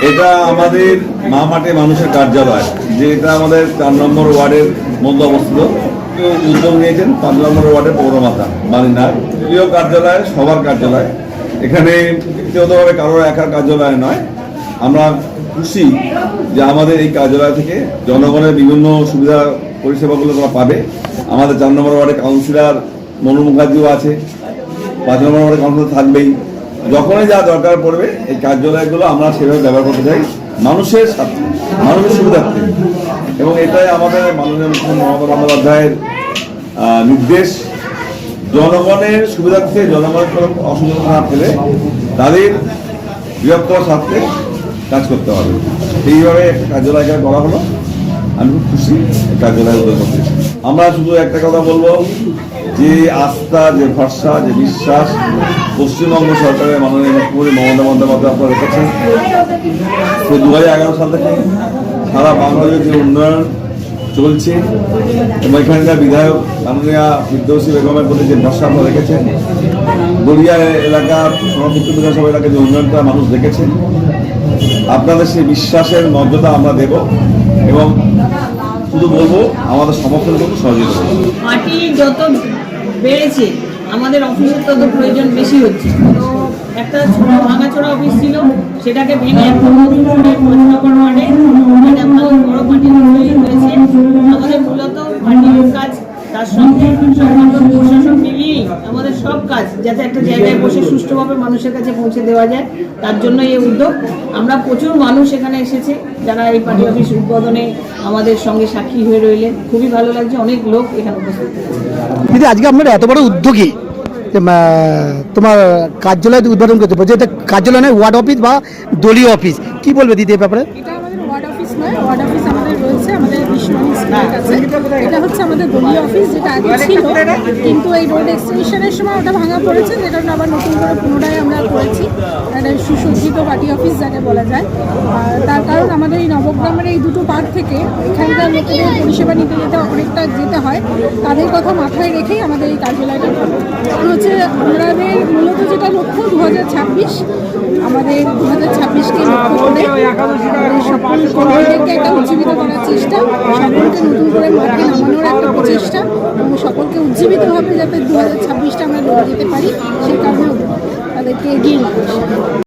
এটা আমাদের মা মাঠে মানুষের কার্যালয়, যে এটা আমাদের ৪ নম্বর ওয়ার্ডের মধ্যে অবস্থিত। কেউ উদ্যোগ নিয়েছেন ৫ নম্বর ওয়ার্ডের পৌরমাতা বালিনার প্রিয় কার্যালয়, সবার কার্যালয়। এখানে ব্যক্তিগতভাবে কারোর একার কার্যালয় নয়। আমরা খুশি যে আমাদের এই কার্যালয় থেকে জনগণের বিভিন্ন সুবিধা পরিষেবাগুলো তারা পাবে। আমাদের ৪ নম্বর ওয়ার্ডের কাউন্সিলর মনু মুখার্জিও আছে, ৫ নম্বর ওয়ার্ডের কাউন্সিলর থাকবেই। যখনই যা দরকার পড়বে এই কার্যালয়গুলো আমরা সেভাবে ব্যবহার করতে চাই মানুষের সাথে, মানুষের সুবিধার্থে। এবং এটাই আমাদের মাননীয় মুখ্যমন্ত্রী মমতা বন্দ্যোপাধ্যায়ের নির্দেশ, জনগণের সুবিধার্থে, জনগণের কোনো অসুবিধা না ফেলে তাদের বৃহত্তর স্বার্থে কাজ করতে হবে। এইভাবে একটা কার্যালয় করা হলো, আমি খুব খুশি এই কার্যালয় উদ্যোগ করতে। আমরা শুধু একটা কথা বলবো, যে আস্থা, যে ভরসা, যে বিশ্বাস পশ্চিমবঙ্গ সরকারের মাননীয় মুখ্যমন্ত্রী মমতা বন্দ্যোপাধ্যায় আপনারা রেখেছেন, সে 2011 সাল থেকে সারা বাংলাদেশে যে উন্নয়ন চলছে এবং এখানকার বিধায়ক মাননীয়া ফিরদৌসী বেগমের প্রতি যে ভরসা আপনারা রেখেছেন, গড়িয়া এলাকার সোনাপুর বিধানসভা এলাকায় যে উন্নয়নটা মানুষ দেখেছেন, আপনাদের সেই বিশ্বাসের মর্যাদা আমরা দেব এবং শুধু বলবো আমাদের সমর্থন করতে সহযোগিতা করবো। মাটি যত বেড়েছে আমাদের অফিসের তত প্রয়োজন বেশি হচ্ছে। তো একটা ছোট ভাঙাচোরা অফিস ছিল, সেটাকে ভেঙে একটা নতুন করে ৫ নম্বর ওয়ার্ডে একটা বড় মাটি হয়েছে। আমাদের মূলত মাটির কাজ, তার সঙ্গে সম্বন্ধ প্রশাসন মিলিয়েই আমাদের সব কাজ যাতে একটা জায়গায় বসে সুষ্ঠুভাবে মানুষের কাছে পৌঁছে দেওয়া যায়, তার জন্য এই উদ্যোগ। আমরা প্রচুর মানুষ এখানে এসেছে যারা এই পার্টি অফিস উদ্বোধনে আমাদের সঙ্গে সাক্ষী হয়ে রইলেন। খুবই ভালো লাগছে, অনেক লোক এখানে উপস্থিত হয়েছে। দিদি, আজকে আপনারা এত বড় উদ্যোগী, তোমার কার্যালয় উদ্বোধন করতে বলছে, এটা কার্যালয় নয়, ওয়ার্ড অফিস বা দলীয় অফিস, কি বলবে দিদি এই ব্যাপারে? এটা আমাদের ওয়ার্ড অফিস নয়, ওয়ার্ড অফিস আমাদের রয়েছে আমাদের বিশ্বনাথ স্কুলের কাছে। এটা হচ্ছে আমাদের দলীয় অফিস, যেটা আগে ছিল, কিন্তু এই রোড এক্সটেনশনের সময় ওটা ভাঙা পড়েছে, যে কারণে আবার নতুন করে পুনরায় আমরা করেছি একটা সুসজ্জিত পার্টি অফিস যাকে বলা যায়। আর তার কারণ আমাদের এই নবগ্রামের এই দুটো পার্ট থেকে এখানকার লোকেদের পরিষেবা নিতে যেতে অনেকটা যেতে হয়, তাদের কথা মাথায় রেখেই আমাদের এই কার্যালয়টা হচ্ছে। আমাদের মূলত যেটা লক্ষ্য 2026, আমাদের 2026কে লক্ষ্য করে সকল কর্মীদেরকে একটা উজ্জীবিত করার চেষ্টা, সকলকে নতুন করে মাঠে নামানোর একটা প্রচেষ্টা এবং সকলকে উজ্জীবিতভাবে যাতে 2026টা আমরা লড়ে যেতে পারি, সেই কারণে তাদেরকে এগিয়ে নিতে